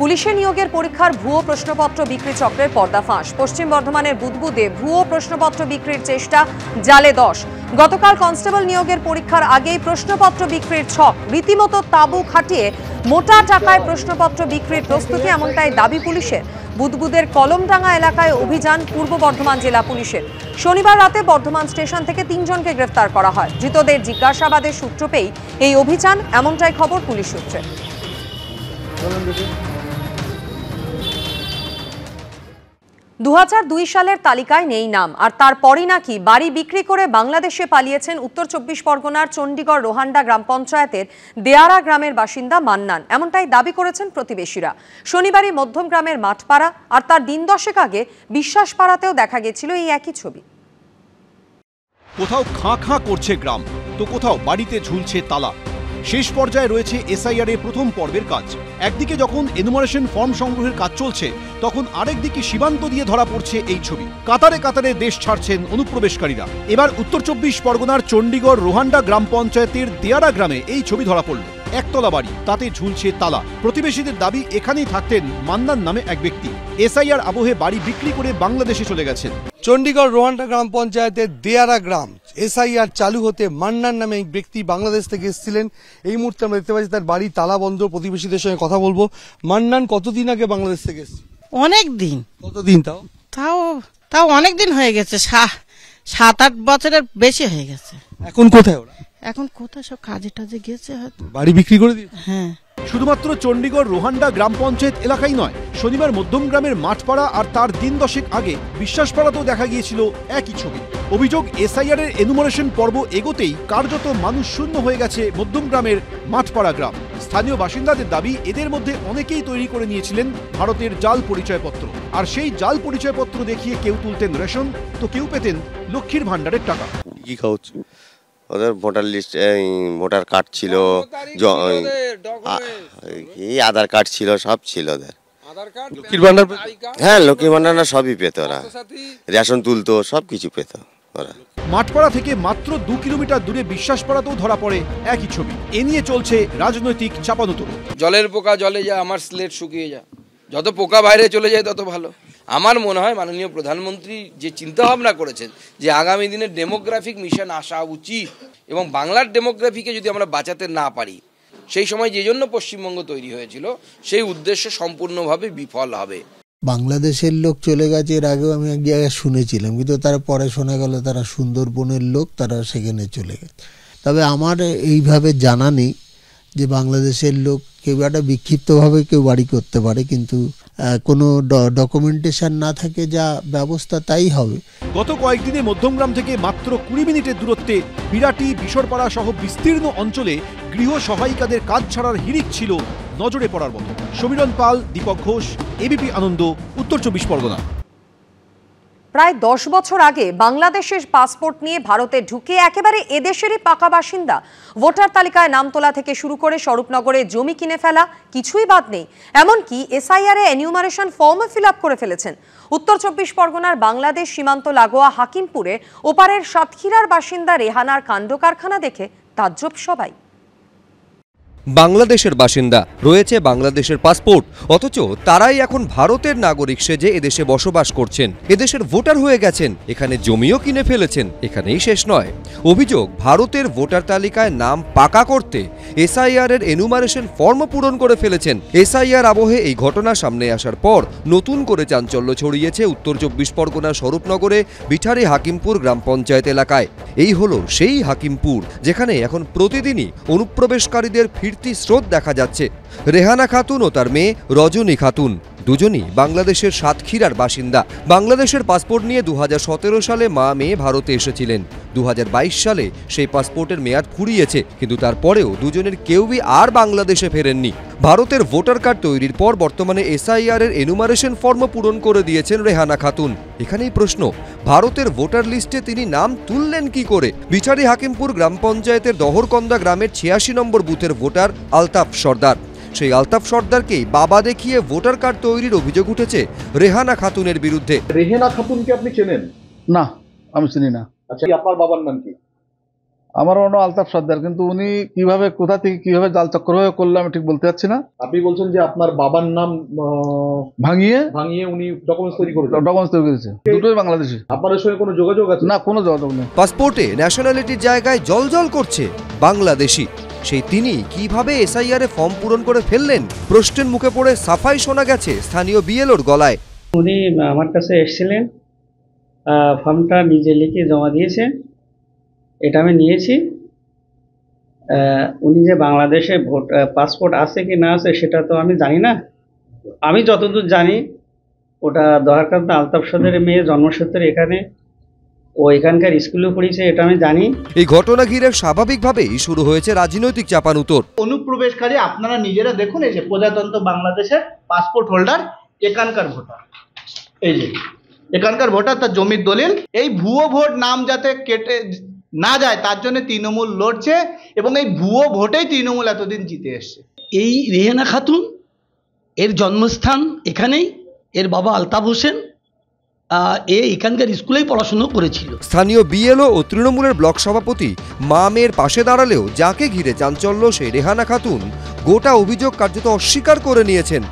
পুলিশে নিয়োগের পরীক্ষার ভুয়ো প্রশ্নপত্র বিক্রি চক্রের পর্দাফাঁস। পশ্চিম বর্ধমানের বুদবুদে ভুয়ো প্রশ্নপত্র বিক্রির চেষ্টা, জালে 10। গতকাল কনস্টেবল নিয়োগের পরীক্ষার আগেই প্রশ্নপত্র বিক্রির ছক, রীতিমতো তাঁবু খাটিয়ে মোটা টাকায় প্রশ্নপত্র বিক্রির প্রস্তুতি, এমনটাই দাবি পুলিশের। বুদবুদের কলমডাঙ্গা এলাকায় অভিযান পূর্ব বর্ধমান জেলা পুলিশের। শনিবার রাতে বর্ধমান স্টেশন থেকে 3 জনকে গ্রেফতার করা হয়। ধৃতদের জিজ্ঞাসাবাদের সূত্র পেয়েই এই অভিযান, এমনটাই খবর পুলিশ সূত্রে। 2002 সালের তালিকায় নেই নাম, আর তারপরই নাকি বাড়ি বিক্রি করে বাংলাদেশে পালিয়েছেন উত্তর 24 পরগনার চণ্ডীগড় রোহান্ডা গ্রাম পঞ্চায়েতের দেয়ারা গ্রামের বাসিন্দা মান্নান, এমনটাই দাবি করেছেন প্রতিবেশীরা। শনিবারই মধ্যম গ্রামের মাঠপাড়া আর তার দিন 10 আগে বিশ্বাসপাড়াতেও দেখা গেছিল এই একই ছবি। কোথাও খাঁ খাঁ করছে গ্রাম, তো কোথাও বাড়িতে ঝুলছে তালা। শেষ পর্যায়ে রয়েছে এসআইআর এর প্রথম পর্বের কাজ। একদিকে যখন এনুমারেশন ফর্ম সংগ্রহের কাজ চলছে, তখন আরেকদিকে সীমান্ত দিয়ে ধরা পড়ছে এই ছবি। কাতারে কাতারে দেশ ছাড়ছেন অনুপ্রবেশকারীরা। এবার উত্তর 24 পরগনার চণ্ডীগড় রোহান্ডা গ্রাম পঞ্চায়েতের দেয়ারা গ্রামে এই ছবি ধরা পড়ল। একতলা বাড়ি, তাতে ঝুলছে তালা। প্রতিবেশীদের দাবি, এখানেই থাকতেন মান্নান নামে এক ব্যক্তি। এসআইআর আবহে বাড়ি বিক্রি করে বাংলাদেশে চলে গেছেন। চণ্ডীগড় রোহান্ডা গ্রাম পঞ্চায়েতের দেয়ারা গ্রাম, এসআইআর চালু হতে মান্নান নামে এক ব্যক্তি বাংলাদেশ থেকে এসেছিলেন। এই মুহূর্তে আমরা দেখতে পাচ্ছি তার বাড়ি তালা বন্ধ। প্রতিবেশীদের সঙ্গে কথা বলবো। মান্নান কতদিন আগে বাংলাদেশ থেকে এসেছে? অনেক দিন। কতদিন? তাও অনেক দিন হয়ে গেছে, 7-8 বছরের বেশি হয়ে গেছে। এখন কোথায় ওরা? এখন কোথায় সব কাজে টাজে গেছে হয়তো। বাড়ি বিক্রি করে দিয়েছে? হ্যাঁ। শুধুমাত্র চণ্ডীগড় রোহান্ডা গ্রাম পঞ্চায়েত এলাকাই নয়, শনিবার মধ্যম গ্রামের মাঠপাড়া আর তার দিন 10 আগে বিশ্বাসপাড়াতেও দেখা গিয়েছিল একই ছবি। অভিযোগ, এসআইআর এর এনুমারেশন পর্ব এগোতেই কার্যত মানুষ শূন্য হয়ে গেছে মধ্যম গ্রামের মাঠপাড়া গ্রাম। স্থানীয় বাসিন্দাদের দাবি, এদের মধ্যে অনেকেই তৈরি করে নিয়েছিলেন ভারতের জাল পরিচয়পত্র। আর সেই জাল পরিচয়পত্র দেখিয়ে কেউ তুলতেন রেশন, তো কেউ পেতেন লক্ষ্মীর ভান্ডারের টাকা। কি খাওয়াচ্ছে? ওদের ভোটার লিস্ট, ভোটার কার্ড ছিল, আধার কার্ড ছিল, সব ছিল ওদের। লক্ষ্মীর ভান্ডার? হ্যাঁ, লক্ষ্মীর ভান্ডার না, সবই পেত ওরা। রেশন তুলতো, সবকিছু পেত ওরা। মাঠপাড়া থেকে মাত্র 2 কিলোমিটার দূরে বিশ্বাসপাড়াতেও ধরা পড়ে একই ছবি। এ নিয়ে চলছে রাজনৈতিক চাপানুতোড়। জলের পোকা জলে যা, আমার স্লেট শুকিয়ে যা। যত পোকা বাইরে চলে যায় তত ভালো। আমার মনে হয় মাননীয় প্রধানমন্ত্রী যে চিন্তা ভাবনা করেছেন যে আগামী দিনে ডেমোগ্রাফিক মিশন আসা উচিত, এবং বাংলার ডেমোগ্রাফিকে যদি আমরা বাঁচাতে না পারি, সেই সময় যে জন্য পশ্চিমবঙ্গ তৈরি হয়েছিল, সেই উদ্দেশ্য সম্পূর্ণভাবে বিফল হবে। বাংলাদেশের লোক চলে গেছে, এর আগেও আমি এক জায়গায় শুনেছিলাম, কিন্তু তারা পরে শোনা গেল তারা সুন্দরবনের লোক, তারা সেখানে চলে গেছে। তবে আমার এইভাবে জানা নেই যে বাংলাদেশের লোক কেউ একটা বিক্ষিপ্তভাবে কেউ বাড়ি করতে পারে, কিন্তু কোনো ডকুমেন্টেশন না থাকে, যা ব্যবস্থা তাই হবে। গত কয়েকদিনে মধ্যমগ্রাম থেকে মাত্র 20 মিনিটের দূরত্বে বিরাটি, বিশরপাড়া সহ বিস্তীর্ণ অঞ্চলে গৃহ সহায়িকাদের কাজ ছাড়ার হিড়িক ছিল নজরে পড়ার মতো। সমীরণ পাল, দীপক ঘোষ, এবিপি আনন্দ, উত্তর 24 পরগনা। প্রায় 10 বছর আগে বাংলাদেশের পাসপোর্ট নিয়ে ভারতে ঢুকে একেবারে এদেশেরই পাকা বাসিন্দা, ভোটার তালিকায় নাম তোলা থেকে শুরু করে স্বরূপনগরে জমি কিনে ফেলা, কিছুই বাদ নেই। এমনকি এসআইআর এ এনিউমারেশন ফর্মও ফিল আপ করে ফেলেছেন। উত্তর 24 পরগনার বাংলাদেশ সীমান্ত লাগোয়া হাকিমপুরে ওপারের সাতক্ষীরার বাসিন্দা রেহানার কাণ্ড কারখানা দেখে তাজ্জব সবাই। বাংলাদেশের বাসিন্দা, রয়েছে বাংলাদেশের পাসপোর্ট, অথচ তারাই এখন ভারতের নাগরিক সেজে এদেশে বসবাস করছেন, এদেশের ভোটার হয়ে গেছেন, এখানে জমিও কিনে ফেলেছেন। এখানেই শেষ নয়, অভিযোগ ভারতের ভোটার তালিকায় নাম পাকা করতে এসআইআর এর এনুমারেশন ফর্ম পূরণ করে ফেলেছেন। এসআইআর আবহে এই ঘটনা সামনে আসার পর নতুন করে চাঞ্চল্য ছড়িয়েছে উত্তর 24 পরগনার স্বরূপনগরে বিঠারি হাকিমপুর গ্রাম পঞ্চায়েত এলাকায়। এই হলো সেই হাকিমপুর যেখানে এখন প্রতিদিনই অনুপ্রবেশকারীদের ফিরতি স্রোত দেখা যাচ্ছে। রেহানা খাতুন ও তার মেয়ে রজনী খাতুন দুজনই বাংলাদেশের সাতক্ষীরার বাসিন্দা। বাংলাদেশের পাসপোর্ট নিয়ে 2017 সালে মা মেয়ে ভারতে এসেছিলেন। 2022 সালে সেই পাসপোর্টের মেয়াদ ফুরিয়েছে, কিন্তু তারপরেও দুজনের কেউই আর বাংলাদেশে ফেরেননি। ভারতের ভোটার কার্ড তৈরির পর বর্তমানে এসআইআর এর এনুমারেশন ফর্ম পূরণ করে দিয়েছেন রেহানা খাতুন। এখানেই প্রশ্ন, ভারতের ভোটার লিস্টে তিনি নাম তুললেন কি করে? বিছারি হাকিমপুর গ্রাম পঞ্চায়েতের দহরকন্দা গ্রামের 86 নম্বর বুথের ভোটার আলতাফ সর্দার। সেই আলতাফ সর্দারকেই বাবা দেখিয়ে ভোটার কার্ড তৈরির অভিযোগ উঠেছে রেহানা খাতুনের বিরুদ্ধে। রেহানা খাতুনকে আপনি চেনেন? না, আমি চিনি না। আচ্ছা, আপনার বাবার নাম কি? আমার মনে আলতাফ সর্দার, কিন্তু উনি কিভাবে কোথা থেকে কিভাবে জাল চক্র হয়ে করলো আমি ঠিক বলতে পারছি না। আপনি বলছেন যে আপনার বাবার নাম ভাঙিয়ে উনি ডকুমেন্টস তৈরি করেছেন। ডকুমেন্টস তৈরি করেছে, দুটোই বাংলাদেশি। আপনাদের সঙ্গে কোনো যোগাযোগ আছে? না, কোনো যোগাযোগ নেই। পাসপোর্টে ন্যাশনালিটির জায়গায় জলজল করছে বাংলাদেশি। সেই তিনি কিভাবে এসআইআর এ ফর্ম পূরণ করে ফেললেন? প্রশ্নের মুখে পড়ে সাফাই শোনা গেছে স্থানীয় বিএলওর গলায়। উনি আমার কাছে এসেছিলেন, ফর্মটা নিজে লিখে জমা দিয়েছে, এটা আমি নিয়েছি। উনি যে বাংলাদেশে পাসপোর্ট আছে কি না আছে সেটা তো আমি জানি না। আমি যতদূর জানি ওটা দহারকান্দ আলতাফ সর্দারের মেয়ে, জন্মসূত্রে এখানে, ও এখানকার স্কুলে পড়েছে, এটা আমি জানি। এই ঘটনা ঘিরে স্বাভাবিকভাবেই শুরু হয়েছে রাজনৈতিক চাপানুতোর। অনুপ্রবেশকারী আপনারা নিজেরা দেখুন, এই যে প্রজাতন্ত্র বাংলাদেশের পাসপোর্ট হোল্ডার, এখানকার ভোটার, এই যে এখানকার ভোটার, তার জমির দলিল। এই ভুয়ো ভোট নাম যাতে কেটে না যায় তার জন্য তৃণমূল লড়ছে, এবং এই ভুয়ো ভোটেই তৃণমূল এতদিন জিতে এসছে। এই রেহানা খাতুন, এর জন্মস্থান এখানেই, এর বাবা আলতাফ হোসেন, এখানকার স্কুলেই পড়াশুনো করেছিল। স্থানীয় বিএলও ও তৃণমূলের ব্লক সভাপতি মা মেয়ের পাশে দাঁড়ালেও যাকে ঘিরে চাঞ্চল্য সেই রেহানা খাতুন গোটা অভিযোগ কার্যত অস্বীকার করে নিয়েছেন।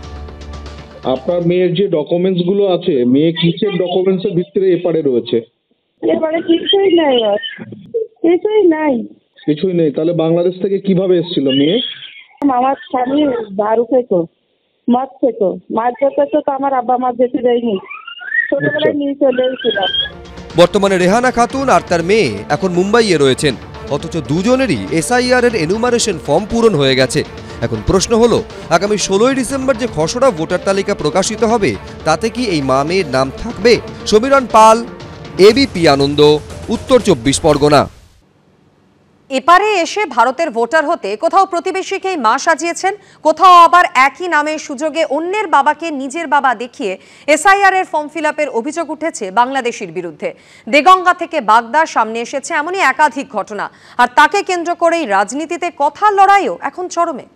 আপনার মেয়ের যে ডকুমেন্টস গুলো আছে, মেয়ে কিসের ডকুমেন্টসের ভিতরে এপারে রয়েছে? এবারে কিছুই নাই, কিছুই নাই। কিছুই নেই? তাহলে বাংলাদেশ থেকে কিভাবে এসেছিল মেয়ে? আমার স্বামী দারু খেতো, মদ খেতো, মাছ খেতো, তো আমার আব্বা মা যেতে দেয়নি, ছোটবেলায় নিয়ে চলে এসেছিলাম। বর্তমানে রেহানা খাতুন আর তার মেয়ে এখন মুম্বাইয়ে রয়েছেন, অথচ দুজনেরই এসআইআর এর এনুমারেশন ফর্ম পূরণ হয়ে গেছে। এখন প্রশ্ন হলো, আগামী 16 ডিসেম্বর যে খসড়া ভোটার তালিকা প্রকাশিত হবে তাতে কি এই মা মেয়ের নাম থাকবে? সমীরণ পাল, এবিপি আনন্দ, উত্তর 24 পরগনা। এপারে এসে ভারতের ভোটার হতে কোথাও প্রতিবেশীকেই মা সাজিয়েছেন, কোথাও আবার একই নামের সুযোগে অন্যের বাবাকে নিজের বাবা দেখিয়ে এসআইআর এর ফর্ম ফিল আপের অভিযোগ উঠেছে বাংলাদেশের বিরুদ্ধে। দেগঙ্গা থেকে বাগদা সামনে এসেছে এমনই একাধিক ঘটনা, আর তাকে কেন্দ্র করেই রাজনীতিতে কথার লড়াইও এখন চরমে।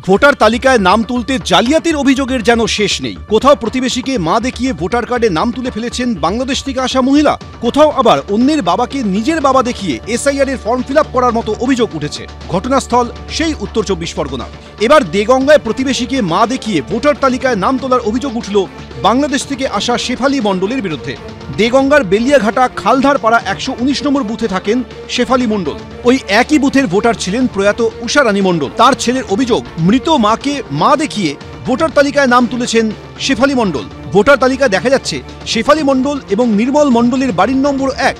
ভোটার তালিকায় নাম তুলতে জালিয়াতির অভিযোগের যেন শেষ নেই। কোথাও প্রতিবেশীকে মা দেখিয়ে ভোটার কার্ডে নাম তুলে ফেলেছেন বাংলাদেশ থেকে আসা মহিলা, কোথাও আবার অন্যের বাবাকে নিজের বাবা দেখিয়ে এসআইআর এর ফর্ম ফিল আপ করার মতো অভিযোগ উঠেছে। ঘটনাস্থল সেই উত্তর 24 পরগনা। এবার দেগঙ্গায় প্রতিবেশীকে মা দেখিয়ে ভোটার তালিকায় নাম তোলার অভিযোগ উঠল বাংলাদেশ থেকে আসা শেফালি মণ্ডলের বিরুদ্ধে। দেগঙ্গার বেলিয়াঘাটা খালধার পাড়া 119 নম্বর বুথে থাকেন শেফালি মণ্ডল। ওই একই বুথের ভোটার ছিলেন প্রয়াত উষারানী মণ্ডল। তার ছেলের অভিযোগ, মৃত মাকে মা দেখিয়ে ভোটার তালিকায় নাম তুলেছেন শেফালি মণ্ডল। ভোটার তালিকায় দেখা যাচ্ছে শেফালি মণ্ডল এবং নির্মল মণ্ডলের বাড়ির নম্বর 1।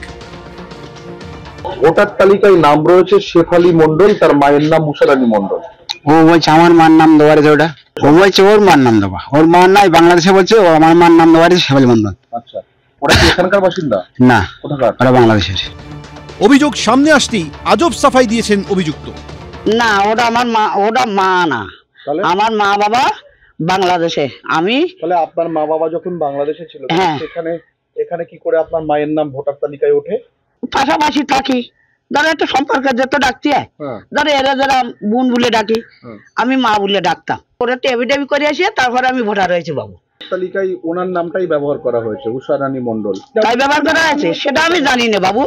ভোটার তালিকায় নাম রয়েছে শেফালি মণ্ডল, তার মায়ের নাম উষারানী মণ্ডল। ও বলছে আমার মার নাম দেওয়া আছে, ওটা ও বলছে ওর মার নাম দেওয়া, ওর মার নাই বাংলাদেশে বলছে ও আমার মার নাম দেওয়া আছে শেফালি মণ্ডল। আচ্ছা, ওরা কি এখানকার বাসিন্দা? না, ওরা বাংলাদেশের। অভিযোগ সামনে আসতেই আজব সাফাই দিয়েছেন অভিযুক্ত। না, ওটা আমার মা, ওটা মা না, আমার মা বাবা বাংলাদেশে। আমি তাহলে আপনার মা বাবা যখন বাংলাদেশে ছিল এখানে কি করে আপনার মায়ের নাম ভোটার তালিকায় ওঠে? পাশাপাশি থাকি, ধরো একটু সম্পর্কের যত ডাকছি, ধরো এরা যারা বোন বলে ডাকি, আমি মা বলে ডাকতাম। ওরা একটু এভিডেভিট করে আসে, তারপরে আমি ভোটার হয়েছি বাবু। তালিকায় ওনার নামটাই ব্যবহার করা হয়েছে, উষারানী মণ্ডল। তাই ব্যবহার করা আছে সেটা আমি জানি না বাবু।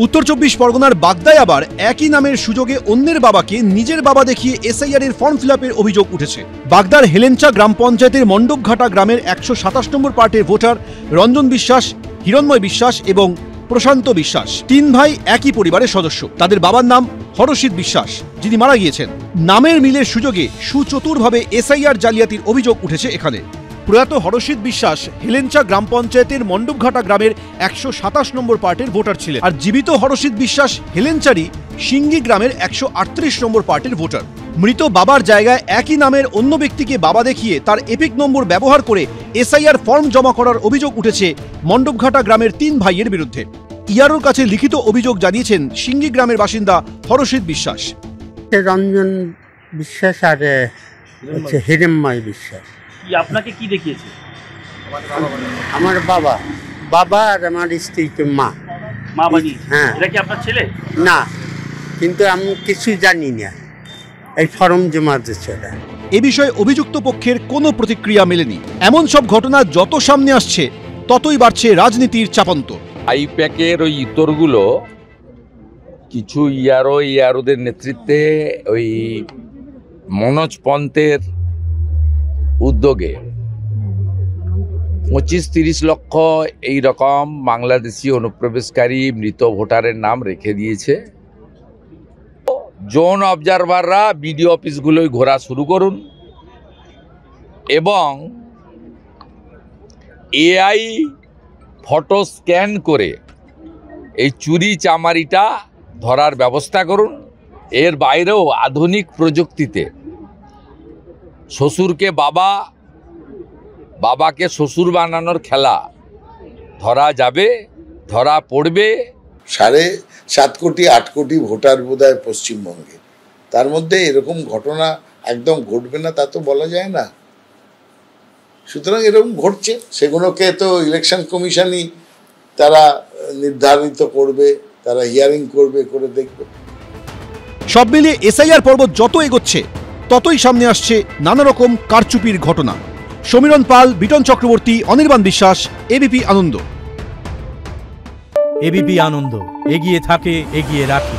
উত্তর 24 পরগনার বাগদায় আবার একই নামের সুযোগে অন্যের বাবাকে নিজের বাবা দেখিয়ে এসআইআর এর ফর্ম ফিল আপের অভিযোগ উঠেছে। বাগদার হেলেঞ্চা গ্রাম পঞ্চায়েতের মণ্ডপঘাটা গ্রামের 127 নম্বর পার্টের ভোটার রঞ্জন বিশ্বাস, হিরণময় বিশ্বাস এবং প্রশান্ত বিশ্বাস 3 ভাই একই পরিবারের সদস্য। তাদের বাবার নাম হরশিদ বিশ্বাস, যিনি মারা গিয়েছেন। নামের মিলের সুযোগে সুচতুরভাবে এসআইআর জালিয়াতির অভিযোগ উঠেছে এখানে। প্রয়াত হরশিদ বিশ্বাস হেলেঞ্চা গ্রাম পঞ্চায়েতের মণ্ডপঘাটা গ্রামের 127 নম্বর পার্টের ভোটার ছিলেন, আর জীবিত হরশিদ বিশ্বাস হেলেঞ্চারি সিঙ্গি গ্রামের 138 নম্বর পার্টের ভোটার। মৃত বাবার জায়গায় একই নামের অন্য ব্যক্তিকে বাবা দেখিয়ে তার এপিক নম্বর ব্যবহার করে এসআইআর ফর্ম জমা করার অভিযোগ উঠেছে মণ্ডপঘাটা গ্রামের 3 ভাইয়ের বিরুদ্ধে। ইয়ারোর কাছে লিখিত অভিযোগ জানিয়েছেন সিঙ্গি গ্রামের বাসিন্দা হরশিদ বিশ্বাস। রঞ্জন বিশ্বাস আর হিরণময় বিশ্বাস। আপনাকে কি দেখিয়েছে? আমার বাবা আর আমার স্ত্রী মা। মা বাড়ি? হ্যাঁ। এটা কি আপনার ছেলে? না, কিন্তু আমি কিছু জানি না, এই ফর্ম জমা দিচ্ছে। এ বিষয়ে অভিযুক্ত পক্ষের কোনো প্রতিক্রিয়া মেলেনি। এমন সব ঘটনা যত সামনে আসছে ততই বাড়ছে রাজনীতির চাপান্তর। আইপ্যাকের ওই ইতরগুলো কিছু ইয়ারোদের নেতৃত্বে ওই মনোজ পন্থের উদ্যোগে 25-30 লক্ষ এই রকম বাংলাদেশি অনুপ্রবেশকারী মৃত ভোটারের নাম রেখে দিয়েছে। জোন অবজারভাররা বিডিও অফিসগুলোয় ঘোরা শুরু করুন এবং এআই ফটো স্ক্যান করে এই চুরি চামারিটা ধরার ব্যবস্থা করুন। এর বাইরেও আধুনিক প্রযুক্তিতে শ্বশুরকে বাবা, বাবাকে শ্বশুর বানানোর খেলা ধরা যাবে, ধরা পড়বে। 7.5 কোটি 8 কোটি ভোটার বোধহয় পশ্চিমবঙ্গে, তার মধ্যে এরকম ঘটনা একদম ঘটবে না তা তো বলা যায় না। সুতরাং এরকম ঘটছে, সেগুলোকে তো ইলেকশন কমিশনই তারা নির্ধারিত করবে, তারা হিয়ারিং করবে, করে দেখবে। সব মিলিয়ে এসআইআর পর্ব যত এগোচ্ছে ততই সামনে আসছে নানা রকম কারচুপির ঘটনা। সমীরণ পাল, বিটন চক্রবর্তী, অনির্বাণ বিশ্বাস, এবিপি আনন্দ। এবিপি আনন্দ, এগিয়ে থাকে, এগিয়ে রাখে।